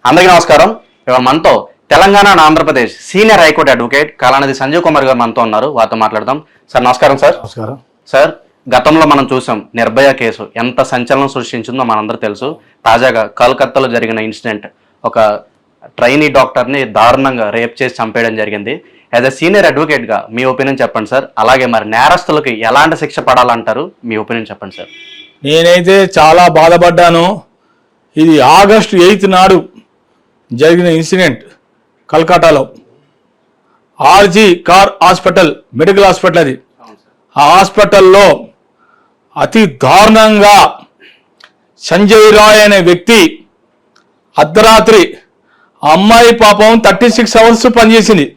అందరికీ నమస్కారం. ఇవాళ మనతో Telangana and Andhra Pradesh senior high court advocate Kalanidhi Sanjeev Kumar గారు మనతో ఉన్నారు. వారితో మాట్లాడదాం. సార్ నమస్కారం. సార్ నమస్కారం. సార్, గతంలో మనం చూసాం నిర్భయ కేసు ఎంత సంచలనం సృష్టించిందో మనందరూ తెలుసు. తాజాగా కలకత్తాలో జరిగిన ఇన్సిడెంట్, ఒక ట్రైనీ డాక్టర్ని దారుణంగా రేప్ చేసి చంపేయడం జరిగింది. యాజ్ అ సీనియర్ అడ్వకేట్గా మీ ఒపీనియన్ చెప్పండి సార్. అలాగే మరి నేరస్తులకి ఎలాంటి శిక్ష పడాలంటారు? మీ ఒపీనియన్ చెప్పండి సార్. నేనైతే చాలా బాధపడ్డాను. ఇది ఆగస్టు 8 నాడు జరిగిన ఇన్సిడెంట్ కల్కటాలో RG Kar hospital, medical hospital. అది ఆ హాస్పిటల్లో అతి దారుణంగా సంజయ్ రాయ్ అనే వ్యక్తి అర్ధరాత్రి అమ్మాయి పాపం 36 అవర్స్ పనిచేసింది.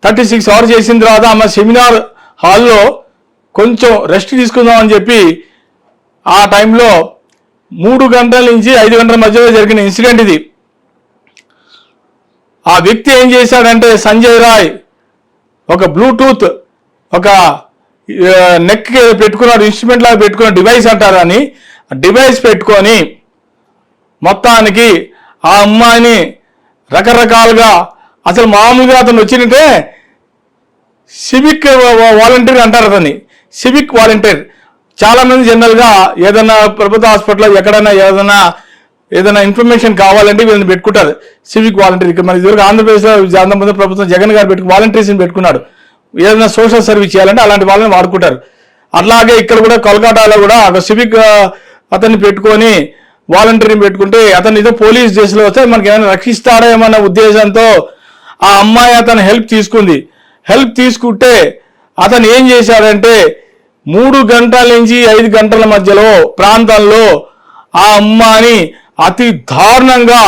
36 అవర్స్ చేసిన తర్వాత ఆమె సెమినార్ హాల్లో కొంచెం రెస్ట్ తీసుకుందామని చెప్పి ఆ టైంలో 3 గంటల నుంచి 5 గంటల మధ్యలో జరిగిన ఇన్సిడెంట్ ఇది. ఆ వ్యక్తి ఏం చేశాడంటే, సంజయ్ రాయ్ ఒక బ్లూటూత్, ఒక నెక్ పెట్టుకున్నాడు, ఇన్స్ట్రుమెంట్ లాగా పెట్టుకున్న డివైస్ అంటారు అని, డివైస్ పెట్టుకొని మొత్తానికి ఆ అమ్మాయిని రకరకాలుగా, అసలు మామూలుగా అతను వచ్చినట్టే సివిక్ వాలంటీర్ అంటారు అతన్ని, సివిక్ వాలంటీర్. చాలామంది జనరల్గా ఏదైనా ప్రభుత్వ హాస్పిటల్లో ఎక్కడైనా ఏదైనా ఇన్ఫర్మేషన్ కావాలంటే వీళ్ళని పెట్టుకుంటారు సివిక్ వాలంటీర్. ఇక్కడ మన ఇదివరకు ఆంధ్రప్రదేశ్లో ఆంధ్రప్రదేశ్ ప్రభుత్వం జగన్ గారు వాలంటీర్స్ని పెట్టుకున్నాడు. ఏదైనా సోషల్ సర్వీస్ చేయాలంటే అలాంటి వాళ్ళని వాడుకుంటారు. అట్లాగే ఇక్కడ కూడా కోల్కతాలో కూడా ఒక సివిక్ అతన్ని పెట్టుకొని వాలంటీర్ని పెట్టుకుంటే అతను ఏదో పోలీస్ స్టేషన్లో వస్తే మనకి ఏమైనా రక్షిస్తాడేమన్న ఉద్దేశంతో ఆ అమ్మాయి అతను హెల్ప్ తీసుకుంది. హెల్ప్ తీసుకుంటే అతను ఏం చేశాడంటే 3 గంటల నుంచి 5 గంటల మధ్యలో ప్రాంతంలో ఆ అమ్మాయిని అతి దారుణంగా,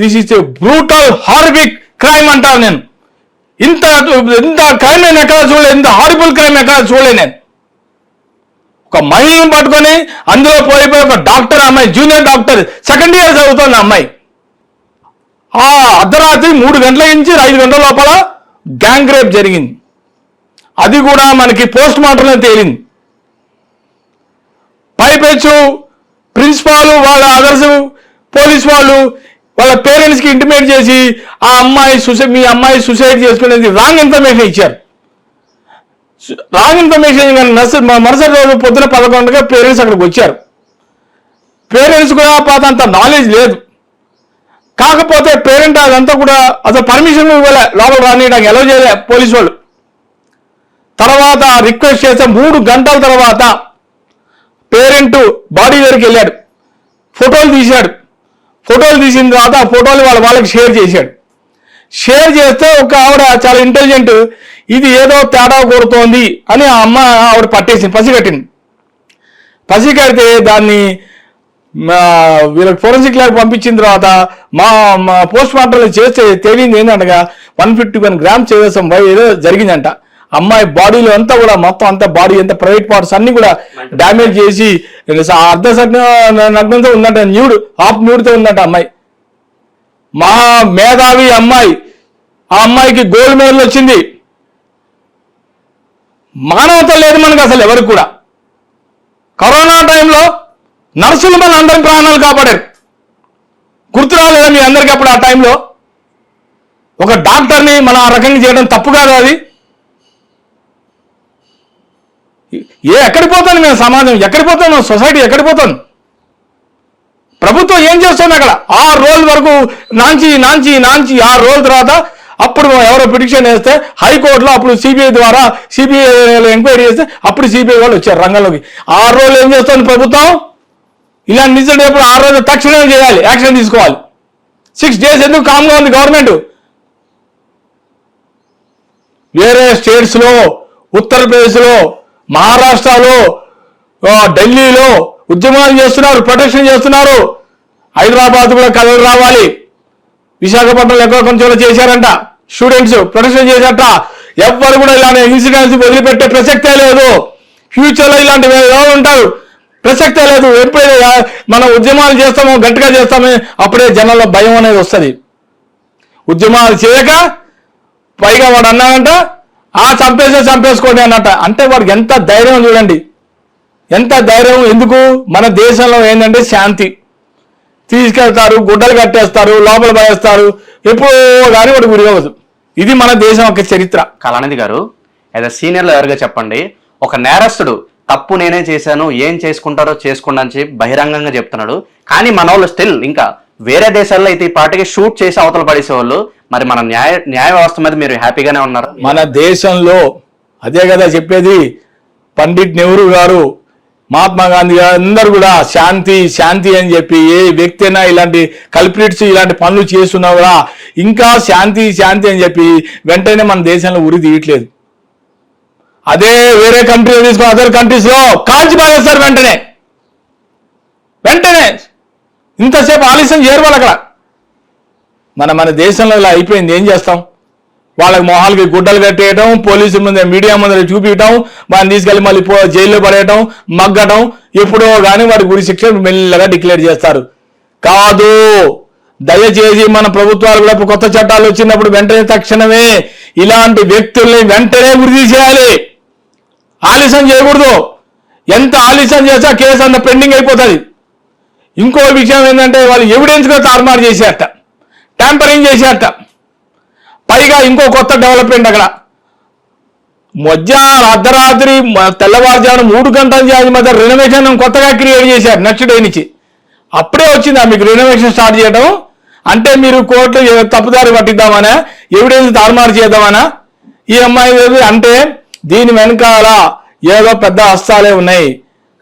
this is a brutal horrific crime అంటాను నేను. ఇంత క్రైమ్ నేను ఎక్కడ చూడలేదు, ఇంత హారిబుల్ క్రైమ్ ఎక్కడ చూడలేదు నేను. ఒక మహిళను పట్టుకొని అందులో పోయిపోయి ఒక డాక్టర్ అమ్మాయి, జూనియర్ డాక్టర్, సెకండ్ ఇయర్ చదువుతున్న అమ్మాయి, ఆ అర్ధరాత్రి 3 గంటల నుంచి 5 గంటల లోపల గ్యాంగ్ రేప్ జరిగింది. అది కూడా మనకి పోస్ట్ మార్టంలో తేలింది. పైపెచ్చు ప్రిన్సిపాల్, వాళ్ళ అదర్స్ పోలీస్ వాళ్ళు వాళ్ళ పేరెంట్స్కి ఇంటిమేట్ చేసి మీ అమ్మాయి సూసైడ్ చేసుకునేది రాంగ్ ఇన్ఫర్మేషన్ ఇచ్చారు. రాంగ్ ఇన్ఫర్మేషన్ మరుసటి రోజు పొద్దున 11 పేరెంట్స్ అక్కడికి వచ్చారు. పేరెంట్స్ కూడా అంత నాలెడ్జ్ లేదు. కాకపోతే పేరెంట్ అదంతా కూడా అసలు పర్మిషన్ ఇవ్వలే, లోపల రానియడానికి అలౌ చేయలే పోలీసు వాళ్ళు. తర్వాత రిక్వెస్ట్ చేస్తే 3 గంటల తర్వాత పేరెంట్ బాడీ దగ్గరికి వెళ్ళాడు, ఫోటోలు తీశాడు. ఫోటోలు తీసిన తర్వాత ఆ ఫోటోలు వాళ్ళకి షేర్ చేశాడు. షేర్ చేస్తే ఒక ఆవిడ చాలా ఇంటెలిజెంట్, ఇది ఏదో తేడా కోరుతోంది అని ఆ ఆవిడ పట్టేసింది, పసిగట్టింది. పసిగడితే దాన్ని వీళ్ళకి ఫోరెన్సిక్ ల్యాబ్ పంపించిన తర్వాత మా పోస్ట్ మార్టంలో చేస్తే తేలింది ఏంటంటగా 151 గ్రామ్స్ చేసేసాం ఏదో జరిగిందంట. అమ్మాయి బాడీలో అంతా కూడా మొత్తం అంతా బాడీ అంతా ప్రైవేట్ పార్ట్స్ అన్ని కూడా డ్యామేజ్ చేసి అర్ధ నగ్నంతో ఉందంట, హాఫ్ న్యూడ్తో ఉందంట అమ్మాయి. మా మేధావి అమ్మాయి, ఆ అమ్మాయికి గోల్డ్ మెడల్ వచ్చింది. మానవత లేదు మనకు అసలు ఎవరికి కూడా. కరోనా టైంలో నర్సులు మన అందరి ప్రాణాలు కాపాడారు. గుర్తు రాలేదా మీ అందరికీ అప్పుడు? ఆ టైంలో ఒక డాక్టర్ని మనం ఆ రకంగా చేయడం తప్పు కాదు అది. ఎక్కడికి పోతుంది మేము సమాజం, ఎక్కడికి పోతాను సొసైటీ, ఎక్కడికి పోతాను? ప్రభుత్వం ఏం చేస్తుంది అక్కడ? 6 రోజుల వరకు నాంచి 6 రోజుల తర్వాత అప్పుడు ఎవరో పిటిషన్ వేస్తే హైకోర్టులో అప్పుడు సిబిఐ ద్వారా ఎంక్వైరీ చేస్తే అప్పుడు సిబిఐ వాళ్ళు వచ్చారు రంగంలోకి. 6 రోజులు ఏం చేస్తుంది ప్రభుత్వం? ఇలాంటి ఇన్సిడెంట్ ఎప్పుడు 6 రోజులు తక్షణమే చేయాలి, యాక్షన్ తీసుకోవాలి. 6 days ఎందుకు కామ్గా ఉంది గవర్నమెంట్? వేరే స్టేట్స్లో, ఉత్తరప్రదేశ్లో, మహారాష్ట్రలో, ఢిల్లీలో ఉద్యమాలు చేస్తున్నారు, ప్రొటెక్షన్ చేస్తున్నారు. హైదరాబాద్ కూడా కలలు రావాలి. విశాఖపట్నంలో ఎక్కడో కొంచెం చేశారంట, స్టూడెంట్స్ ప్రొటెక్షన్ చేశారట. ఎవ్వరు కూడా ఇలాంటి ఇన్సిడెంట్స్ వదిలిపెట్టే ప్రసక్తే లేదు. ఫ్యూచర్లో ఇలాంటివి ఎవరు ఉంటారు, ప్రసక్తే లేదు. ఎప్పుడైతే మనం ఉద్యమాలు చేస్తామో, గట్టిగా చేస్తామో అప్పుడే జనంలో భయం అనేది వస్తుంది. ఉద్యమాలు చేయక పైగా వాడు అన్నాడంట, చంపేసుకోండి అన్నట్ట. అంటే వాడికి ఎంత ధైర్యం చూడండి, ఎంత ధైర్యం. ఎందుకు? మన దేశంలో ఏంటంటే శాంతి, తీసుకెళ్తారు, గుడ్డలు కట్టేస్తారు, లోపల పడేస్తారు, ఎప్పుడో కానీ వాడు గురి అవ్వదు. ఇది మన దేశం యొక్క చరిత్ర. కళానిధి గారు, ఏదో సీనియర్లు ఎవరుగా చెప్పండి, ఒక నేరస్తుడు తప్పు నేనే చేశాను, ఏం చేసుకుంటారో చేసుకోండి అని చెప్పి బహిరంగంగా చెప్తున్నాడు. కానీ మన వాళ్ళు స్టిల్ ఇంకా వేరే దేశాల్లో అయితే ఈ పాటికి షూట్ చేసి అవతల పడేసేవాళ్ళు. మరి మన న్యాయ వ్యవస్థ మీద మీరు హ్యాపీగానే ఉన్నారు? మన దేశంలో అదే కదా చెప్పేది. పండిట్ నెహ్రూ గారు, మహాత్మా గాంధీ గారు అందరూ కూడా శాంతి శాంతి అని చెప్పి, ఏ వ్యక్తి అయినా ఇలాంటి కల్ప్రిట్స్ ఇలాంటి పనులు చేస్తున్నా కూడా ఇంకా శాంతి శాంతి అని చెప్పి వెంటనే మన దేశంలో ఉరి తీయట్లేదు. అదే వేరే కంట్రీలో తీసుకుని అదర్ కంట్రీస్ లో కాల్చి పారేస్తారు వెంటనే. ఇంతసేపు ఆలస్యం చేయరు వాళ్ళు అక్కడ. మన దేశంలో ఇలా అయిపోయింది. ఏం చేస్తాం? వాళ్ళకి మొహాలకి గుడ్డలు కట్టేయటం, పోలీసుల ముందు మీడియా ముందు చూపించడం, వాడిని తీసుకెళ్లి మళ్ళీ జైల్లో పడేయటం, మగ్గటం. ఎప్పుడో కానీ వాడి గురి శిక్ష మెల్లగా డిక్లేర్ చేస్తారు. కాదు, దయచేసి మన ప్రభుత్వాలు కూడా కొత్త చట్టాలు వచ్చినప్పుడు వెంటనే తక్షణమే ఇలాంటి వ్యక్తుల్ని వెంటనే గురి తీసేయాలి. ఆలస్యం చేయకూడదు. ఎంత ఆలస్యం చేస్తే ఆ కేసు అంత పెండింగ్ అయిపోతుంది. ఇంకో విషయం ఏంటంటే వాళ్ళు ఎవిడెన్స్ గా తారుమారు చేసేట, ట్యాంపరింగ్ చేసేట. పైగా ఇంకో కొత్త డెవలప్మెంట్ అక్కడ మధ్యాహ్నం అర్ధరాత్రి తెల్లవారుజాము 3 గంటల మధ్య రెనోవేషన్ కొత్తగా క్రియేట్ చేశారు. నెక్స్ట్ డే నుంచి అప్పుడే వచ్చిందా మీకు రెనోవేషన్ స్టార్ట్ చేయడం? అంటే మీరు కోర్టు తప్పుదారి పట్టిద్దామనా, ఎవిడెన్స్ తారుమారు చేద్దామనా ఈ అమ్మాయి? అంటే దీని వెనకాల ఏదో పెద్ద హస్తాలే ఉన్నాయి,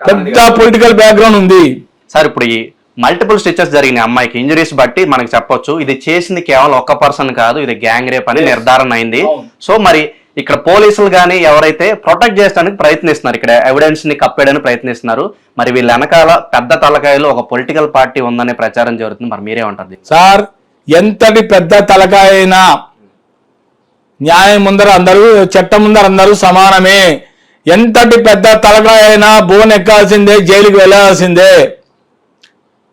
పెద్ద పొలిటికల్ బ్యాక్గ్రౌండ్ ఉంది. సార్, ఇప్పుడు ఈ మల్టిపుల్ స్టిచెస్ జరిగిన అమ్మాయికి ఇంజరీస్ బట్టి మనకి చెప్పొచ్చు ఇది చేసింది కేవలం ఒక్క పర్సన్ కాదు, ఇది గ్యాంగ్ రేప్ అని నిర్ధారణ అయింది. సో మరి ఇక్కడ పోలీసులు కానీ ఎవరైతే ప్రొటెక్ట్ చేయడానికి ప్రయత్నిస్తున్నారు, ఇక్కడ ఎవిడెన్స్ ని కప్పేయడానికి ప్రయత్నిస్తున్నారు, మరి వీళ్ళ వెనకాల పెద్ద తలకాయలు ఒక పొలిటికల్ పార్టీ ఉందనే ప్రచారం జరుగుతుంది. మరి మీరేమంటారు? సార్, ఎంతటి పెద్ద తలకాయ అయినా న్యాయం ముందర అందరూ, చట్టం ముందర అందరూ సమానమే. ఎంతటి పెద్ద తలకాయ అయినా బోన్ ఎక్కాల్సిందే, జైలుకి వెళ్ళాల్సిందే.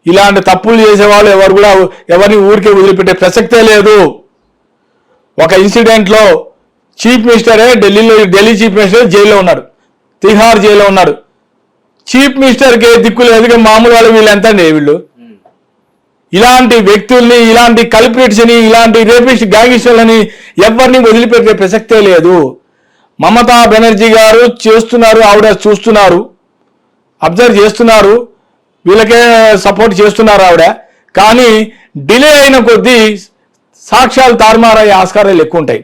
ఇలాంటి తప్పులు చేసేవాళ్ళు ఎవరు కూడా ఎవరిని ఊరికే వదిలిపెట్టే ప్రసక్తే లేదు. ఒక ఇన్సిడెంట్ లో చీఫ్ మినిస్టరే ఢిల్లీ చీఫ్ మినిస్టర్ జైల్లో ఉన్నాడు, తిహార్ జైల్లో ఉన్నాడు. చీఫ్ మినిస్టర్కి దిక్కు లేదు, మామూలు వాళ్ళు వీళ్ళు ఎంతండి వీళ్ళు? ఇలాంటి వ్యక్తుల్ని, ఇలాంటి కల్ప్రిట్స్ ని, ఇలాంటి రేపిస్ట్ గ్యాంగిస్టర్లని ఎవరిని వదిలిపెట్టే ప్రసక్తే లేదు. మమతా బెనర్జీ గారు చేస్తున్నారు, ఆవిడ చూస్తున్నారు, అబ్జర్వ్ చేస్తున్నారు, వీళ్ళకే సపోర్ట్ చేస్తున్నారు ఆవిడ. కానీ డిలే అయిన కొద్దీ సాక్ష్యాలు తారుమారయ్యే ఆస్కారాలు ఎక్కువ ఉంటాయి.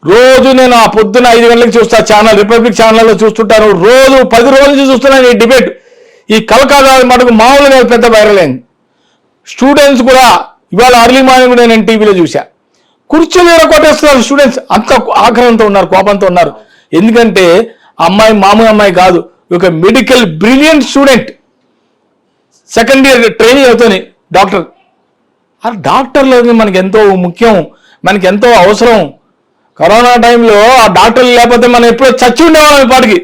రోజు నేను ఆ పొద్దున 5 గంటలకు చూస్తా ఛానల్, రిపబ్లిక్ ఛానల్లో చూస్తుంటాను. రోజు 10 రోజుల నుంచి చూస్తున్నాను ఈ డిబేట్. ఈ కలకాల మటుకు మామూలుగా పెద్ద వైరల్ అయింది. స్టూడెంట్స్ కూడా ఇవాళ అర్లీ మార్నింగ్ కూడా నేను టీవీలో చూసా, కుర్చీలు కొట్టేస్తున్నారు స్టూడెంట్స్. అంత ఆగ్రహంతో ఉన్నారు, కోపంతో ఉన్నారు. ఎందుకంటే అమ్మాయి మామూలు అమ్మాయి కాదు, ఒక medical brilliant student, second year training అవుతుంది డాక్టర్. ఆ డాక్టర్లు మనకి ఎంతో ముఖ్యం, మనకి ఎంతో అవసరం. కరోనా టైంలో ఆ డాక్టర్లు లేకపోతే మనం ఎప్పుడో చచ్చి ఉండేవాళ్ళం. ఇప్పటికి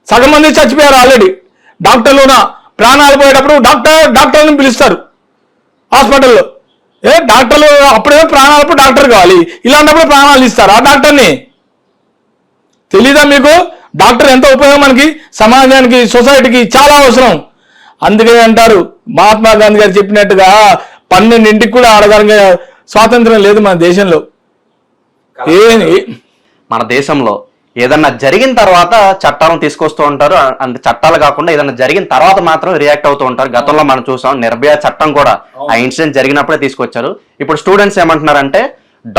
సగం మంది చచ్చిపోయారు ఆల్రెడీ. డాక్టర్లున ప్రాణాలు పోయేటప్పుడు డాక్టర్ని పిలుస్తారు హాస్పిటల్లో. డాక్టర్లు అప్పుడేమో ప్రాణాలప్పుడు డాక్టర్ కావాలి, ఇలాంటప్పుడు ప్రాణాలు ఇస్తారు ఆ డాక్టర్ని. తెలీదా మీకు? డాక్టర్ ఎంత ఉపయోగం మనకి, సమాజానికి, సొసైటీకి చాలా అవసరం. అందుకని అంటారు మహాత్మా గాంధీ గారు చెప్పినట్టుగా 12ంటికి కూడా ఆడదానికి స్వాతంత్రం లేదు మన దేశంలో. మన దేశంలో ఏదన్నా జరిగిన తర్వాత చట్టాలను తీసుకొస్తూ ఉంటారు. అంటే చట్టాలు కాకుండా ఏదన్నా జరిగిన తర్వాత మాత్రం రియాక్ట్ అవుతూ ఉంటారు. గతంలో మనం చూసాం నిర్భయ చట్టం కూడా ఆ ఇన్సిడెంట్ జరిగినప్పుడే తీసుకొచ్చారు. ఇప్పుడు స్టూడెంట్స్ ఏమంటున్నారంటే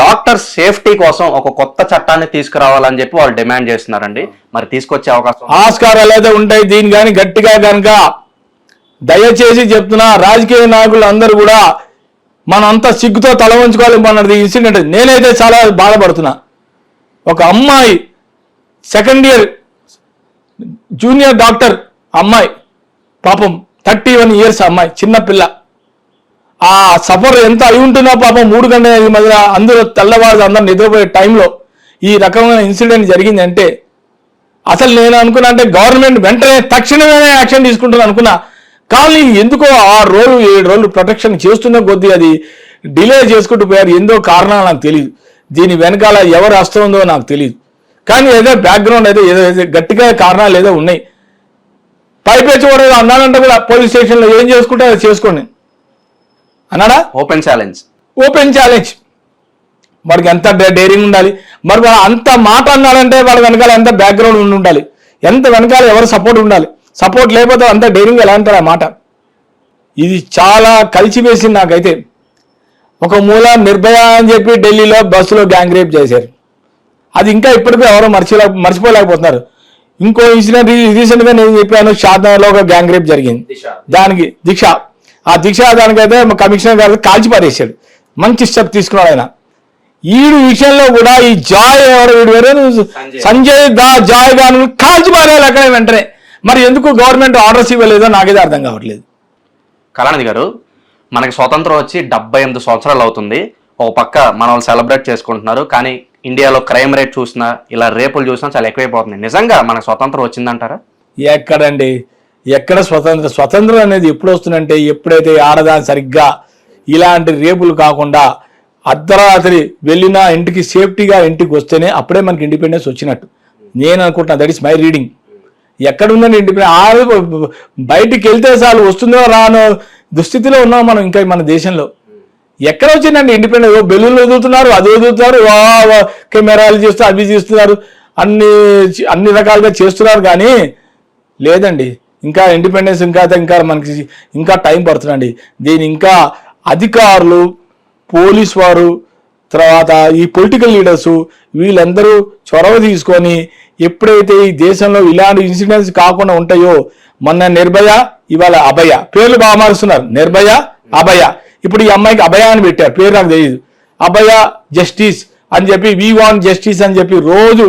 డాక్టర్ సేఫ్టీ కోసం ఒక కొత్త చట్టాన్ని తీసుకురావాలని చెప్పి వాళ్ళు డిమాండ్ చేస్తున్నారండి. మరి తీసుకొచ్చే ఆస్కారాలు అయితే ఉంటాయి. దీని కానీ గట్టిగా కనుక దయచేసి చెప్తున్నా, రాజకీయ నాయకులు అందరూ కూడా మనంతా సిగ్గుతో తల వంచుకోవాలి. మనది ఇన్సిడెంట్ నేనైతే చాలా బాధపడుతున్నా. ఒక అమ్మాయి సెకండ్ ఇయర్ జూనియర్ డాక్టర్ అమ్మాయి, పాపం 31 years అమ్మాయి, చిన్నపిల్ల. ఆ సఫర్ ఎంత అయి ఉంటుందో పాపం. 3 గంటల మధ్య అందరూ తెల్లవారు అందరూ నిద్రపోయే టైంలో ఈ రకమైన ఇన్సిడెంట్ జరిగిందంటే అసలు నేను అనుకున్నా అంటే గవర్నమెంట్ వెంటనే తక్షణమే యాక్షన్ తీసుకుంటుంది అనుకున్నా. కానీ ఎందుకో 6 రోజులు 7 రోజులు ప్రొటెక్షన్ చేస్తున్న కొద్దీ అది డిలే చేసుకుంటూ పోయారు. ఎందో కారణాలు నాకు తెలియదు, దీని వెనకాల ఎవరు హస్తం ఉందో నాకు తెలియదు. కానీ ఏదో బ్యాక్గ్రౌండ్ అయితే ఏదో గట్టిగా కారణాలు ఏదో ఉన్నాయి. పైపెచ్చి కూడా అన్నాడంటే కూడా పోలీస్ స్టేషన్లో ఏం చేసుకుంటే అది చేసుకోండి అన్నాడా? Open challenge. వాడికి ఎంత డేరింగ్ ఉండాలి మరి, వాడు అంత మాట అన్నాడంటే వాడి వెనకాల ఎంత బ్యాక్గ్రౌండ్ ఉండాలి, ఎంత వెనకాల ఎవరు సపోర్ట్ ఉండాలి. సపోర్ట్ లేకపోతే అంత డేరింగ్ ఎలా అంటారు ఆ మాట. ఇది చాలా కలిసివేసింది నాకైతే. ఒక మూల నిర్భయ అని చెప్పి ఢిల్లీలో బస్సులో గ్యాంగ్ రేప్ చేశారు, అది ఇంకా ఇప్పటికీ ఎవరో మర్చిపోలేకపోతున్నారు. ఇంకో ఇన్సిడెంట్ రీసెంట్గా నేను చెప్పాను, షాద్నగర్లో ఒక గ్యాంగ్ రేప్ జరిగింది, దానికి దీక్ష దానికైతే కమిషనర్ గారు కాల్చి పారేశాడు. మంచి స్టెప్ తీసుకున్నాడు ఆయన. ఈడు విషయంలో కూడా ఈ జాయ్ ఎవరు వీడు వేరే సంజయ్ జాయ్ గాను కాల్చి పారేయాలి అక్కడ వెంటనే. మరి ఎందుకు గవర్నమెంట్ ఆర్డర్స్ ఇవ్వలేదో నాకైతే అర్థం కావట్లేదు. కళానిధి గారు, మనకి స్వతంత్రం వచ్చి 78 సంవత్సరాలు అవుతుంది. ఒక పక్క మనం సెలబ్రేట్ చేసుకుంటున్నారు, కానీ ఇండియాలో క్రైమ్ రేట్ చూసినా ఇలా రేపులు చూసినా చాలా ఎక్కువైపోతుంది. నిజంగా మనకు స్వతంత్రం వచ్చిందంటారా? ఎక్కడండి, ఎక్కడ స్వతంత్రం అనేది ఎప్పుడు వస్తుందంటే ఎప్పుడైతే ఆడదాని సరిగ్గా ఇలాంటి రేపులు కాకుండా అర్ధరాత్రి వెళ్ళినా ఇంటికి సేఫ్టీగా ఇంటికి వస్తేనే అప్పుడే మనకి ఇండిపెండెన్స్ వచ్చినట్టు నేను అనుకుంటున్నా. That is my reading. ఎక్కడుందండి ఇండిపెండెన్స్? బయటికి వెళ్తే చాలు వస్తుందో రానో దుస్థితిలో ఉన్నాం మనం ఇంకా మన దేశంలో. ఎక్కడ వచ్చిందండి ఇండిపెండెన్స్? బెలూన్లు వదులుతున్నారు, అది వదులుతున్నారు, కెమెరాలు చేస్తూ అవి చేస్తున్నారు, అన్ని రకాలుగా చేస్తున్నారు, కానీ లేదండి ఇంకా ఇండిపెండెన్స్ ఇంకా మనకి ఇంకా టైం పడుతుందండి. దీని ఇంకా అధికారులు, పోలీస్ వారు, తర్వాత ఈ పొలిటికల్ లీడర్సు వీళ్ళందరూ చొరవ తీసుకొని ఎప్పుడైతే ఈ దేశంలో ఇలాంటి ఇన్సిడెంట్స్ కాకుండా ఉంటాయో, మొన్న నిర్భయ, ఇవాళ అభయ, పేర్లు బాగా మారుస్తున్నారు. నిర్భయ, అభయ. ఇప్పుడు ఈ అమ్మాయికి అభయ అని పెట్టారు, పేరు నాకు తెలియదు. అభయ జస్టిస్ అని చెప్పి, వీ వాంట్ జస్టిస్ అని చెప్పి రోజు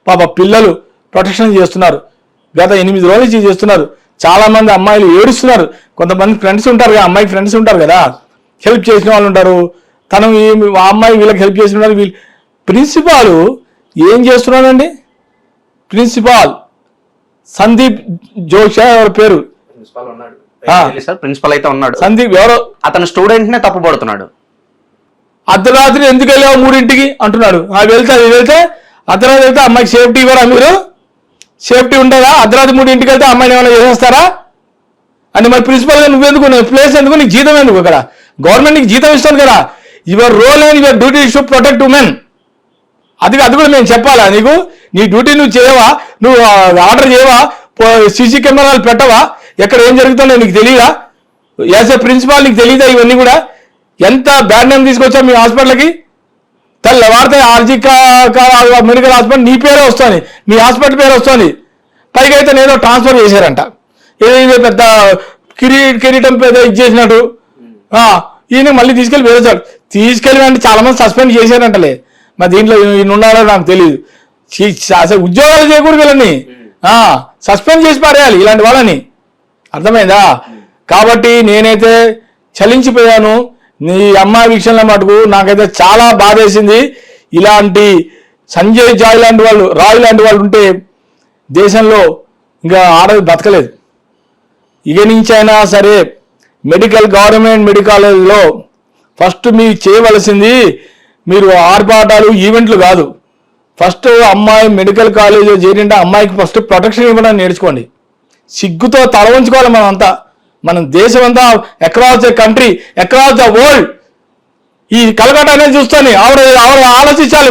పాప పిల్లలు ప్రొటెక్షన్ చేస్తున్నారు. గత 8 రోజుల నుంచి చేస్తున్నారు. చాలా మంది అమ్మాయిలు ఏడుస్తున్నారు. కొంతమంది ఫ్రెండ్స్ ఉంటారు కదా, అమ్మాయికి ఫ్రెండ్స్ ఉంటారు కదా, హెల్ప్ చేసిన వాళ్ళు ఉంటారు. తను ఆ అమ్మాయి వీళ్ళకి హెల్ప్ చేసిన వాళ్ళు. వీళ్ళు ప్రిన్సిపాల్ ఏం చేస్తున్నాడండి? ప్రిన్సిపాల్ సందీప్ జోషి ఎవరి పేరు, ప్రిన్సిపల్ అయితే ఉన్నాడు. సందీప్ ఎవరో అతను స్టూడెంట్ నే తప్పు పడుతున్నాడు. అర్ధరాత్రి ఎందుకు వెళ్ళావు 3ంటికి అంటున్నాడు. వెళ్తే అర్ధరాత్రి వెళ్తే అమ్మాయికి సేఫ్టీ ఇవ్వరా? మీరు సేఫ్టీ ఉండదా? అర్ధరాత్రి 3ంటికి వెళ్తే అమ్మాయిని ఏమైనా చేసేస్తారా అని. మరి ప్రిన్సిపల్ గా నువ్వెందుకు, ప్లేస్ ఎందుకు, నీకు జీతం ఎందుకు? ఇక్కడ గవర్నమెంట్ నీకు జీతం ఇస్తుంది కదా. Your role and your duty to protect women. అది కూడా మేము చెప్పాలా నీకు? నీ డ్యూటీ నువ్వు చేయవా? నువ్వు ఆర్డర్ చేయవా? సీసీ కెమెరాలు పెట్టవా? ఎక్కడ ఏం జరుగుతుందో నీకు తెలియదా? యాజ్ ఏ ప్రిన్సిపాల్ నీకు తెలియదా ఇవన్నీ కూడా? ఎంత బ్యాడ్ నేమ్ తీసుకొచ్చా మీ హాస్పిటల్కి? తెల్లవారితే ఆర్జీ మెడికల్ హాస్పిటల్ నీ పేరే వస్తుంది, మీ హాస్పిటల్ పేరు వస్తుంది. పైగా అయితే ఏదో ట్రాన్స్ఫర్ చేశారంట, ఏదో పెద్ద కిరీటం పెద్ద ఇచ్చేసినట్టు. ఈయన మళ్ళీ తీసుకెళ్ళి వేరేసాడు. తీసుకెళ్ళి అంటే చాలా మంది సస్పెండ్ చేశారంటలే. మరి దీంట్లో ఈయన ఉన్నారో నాకు తెలియదు. అసలు ఉద్యోగాలు చేయకూడదు వీళ్ళని, సస్పెండ్ చేసి పారేయాలి ఇలాంటి వాళ్ళని. అర్థమైందా? కాబట్టి నేనైతే చలించిపోయాను. నీ అమ్మాయి విషయంలో మటుకు నాకైతే చాలా బాధేసింది. ఇలాంటి సంజయ్ జాయ్ లాంటి వాళ్ళు, రాయ్ లాంటి వాళ్ళు ఉంటే దేశంలో ఇంకా ఆడది బతకలేదు. ఇక నుంచైనా సరే గవర్నమెంట్ మెడికల్ కాలేజ్లో ఫస్ట్ మీరు చేయవలసింది, మీరు ఆర్భాటాలు ఈవెంట్లు కాదు. ఫస్ట్ అమ్మాయి మెడికల్ కాలేజ్ చేరింటే అమ్మాయికి ఫస్ట్ ప్రొటెక్షన్ ఇవ్వడానికి నేర్చుకోండి. సిగ్గుతో తలవంచుకోవాలి మనం అంతా, మనం దేశం అంతా, across the country, across the world. ఈ కలకట్ట అనేది చూస్తాను, ఆవిడ ఆలోచించాలి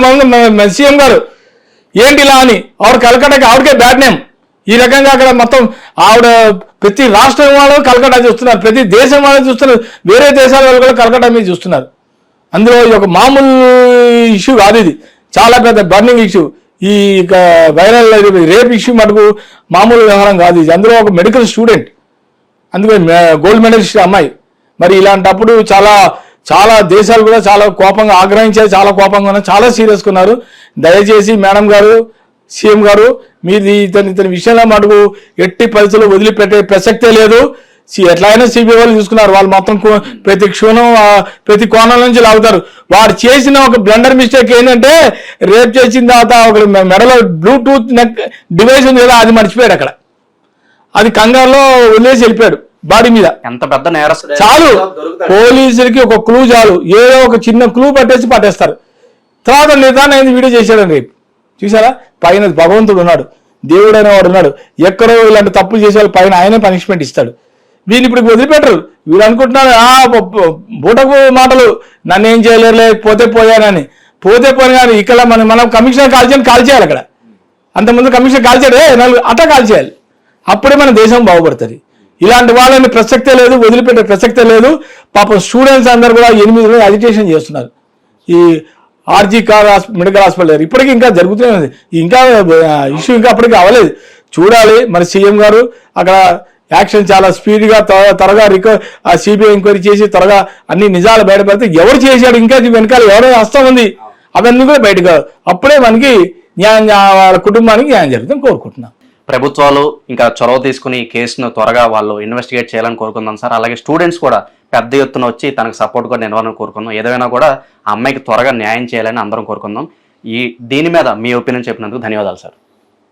మన సీఎం గారు ఏంటి ఇలా అని. ఆవిడ కలకట్టకి ఆవిడకే బ్యాడ్ నేమ్. ఈ రకంగా అక్కడ మొత్తం ఆవిడ ప్రతి రాష్ట్రం వాళ్ళు కలకట్టా చూస్తున్నారు, ప్రతి దేశం వాళ్ళు చూస్తున్నారు, వేరే దేశాల వాళ్ళు కూడా కలకట్టా మీద చూస్తున్నారు. అందులో ఇది ఒక మామూలు ఇష్యూ కాదు, ఇది చాలా పెద్ద బర్నింగ్ ఇష్యూ. ఈ వైరల్ రేప్ ఇష్యూ మటుకు మామూలు వ్యవహారం కాదు ఇది. అందులో ఒక మెడికల్ స్టూడెంట్, అందుకే గోల్డ్ మెడలిస్ట్ అమ్మాయి. మరి ఇలాంటప్పుడు చాలా దేశాలు కూడా చాలా కోపంగా ఆగ్రహించారు, చాలా కోపంగా ఉన్నారు, చాలా సీరియస్గా ఉన్నారు. దయచేసి మేడం గారు, సీఎం గారు, మీరు ఇతని విషయంలో మటుకు ఎట్టి పరిస్థితుల్లో వదిలిపెట్టే ప్రసక్తే లేదు. ఎట్లయినా సిబిఐ వాళ్ళు చూసుకున్నారు, వాళ్ళు మొత్తం ప్రతి క్షణం ప్రతి కోణం నుంచి లాగుతారు. వాడు చేసిన ఒక బ్లండర్ మిస్టేక్ ఏంటంటే, రేప్ చేసిన తర్వాత ఒక మెడలో బ్లూటూత్ నెక్ డివైస్ ఉంది కదా, అది మర్చిపోయాడు అక్కడ. అది కంగారులో వదిలేసి వెళ్ళిపోయాడు బాడీ మీద. ఎంత పెద్ద నేరస్తుడు, చాలు పోలీసులకి ఒక క్లూ చాలు, ఏదో ఒక చిన్న క్లూ పట్టేస్తారు. తర్వాత నిదానం వీడియో చేశాడని రేపు చూసారా. పైన భగవంతుడు ఉన్నాడు, దేవుడు అనేవాడు ఉన్నాడు. ఎక్కడో ఇలాంటి తప్పులు చేసే వాళ్ళ పైన ఆయనే పనిష్మెంట్ ఇస్తాడు. వీళ్ళు ఇప్పుడు వదిలిపెట్టరు. వీళ్ళు అనుకుంటున్నారు బూటకు మాటలు, నన్ను ఏం చేయలేరులే, పోతే పోయానని. పోతే పోయాను కానీ ఇక్కడ మనం కమిషనర్ కాల్ చేయాలి. అక్కడ అంతకుముందు కమిషనర్ కాల్ చేయడే అట్లా కాల్ చేయాలి. అప్పుడే మన దేశం బాగుపడుతుంది. ఇలాంటి వాళ్ళని ప్రసక్తే లేదు, వదిలిపెట్టే ప్రసక్తే లేదు. పాపం స్టూడెంట్స్ అందరు కూడా 8 రోజులు అజిటేషన్ చేస్తున్నారు ఈ ఆర్జీ మెడికల్ హాస్పిటల్ దగ్గర. ఇప్పటికీ ఇంకా జరుగుతూనే ఉంది. ఇంకా ఇష్యూ ఇంకా అప్పటికి అవ్వలేదు. చూడాలి మరి సీఎం గారు అక్కడ యాక్షన్ చాలా స్పీడ్గా త్వరగా సిబిఐ ఎంక్వైరీ చేసి త్వరగా అన్ని నిజాలు బయటపడితే ఎవరు చేశాడు, ఇంకా వెనకాల ఎవరో హస్తం ఉంది, అవన్నీ కూడా బయటకు అప్పుడే మనకి న్యాయం, వాళ్ళ కుటుంబానికి న్యాయం జరుగుతుంది కోరుకుంటున్నాం. ప్రభుత్వాలు ఇంకా చొరవ తీసుకుని ఈ కేసును త్వరగా వాళ్ళు ఇన్వెస్టిగేట్ చేయాలని కోరుకుందాం సార్. అలాగే స్టూడెంట్స్ కూడా పెద్ద ఎత్తున వచ్చి తనకు సపోర్ట్గా నిలవాలని కోరుకుందాం. ఏదైనా కూడా ఆ అమ్మాయికి త్వరగా న్యాయం చేయాలని అందరం కోరుకుందాం. దీని మీద మీ ఒపీనియన్ చెప్పినందుకు ధన్యవాదాలు సార్.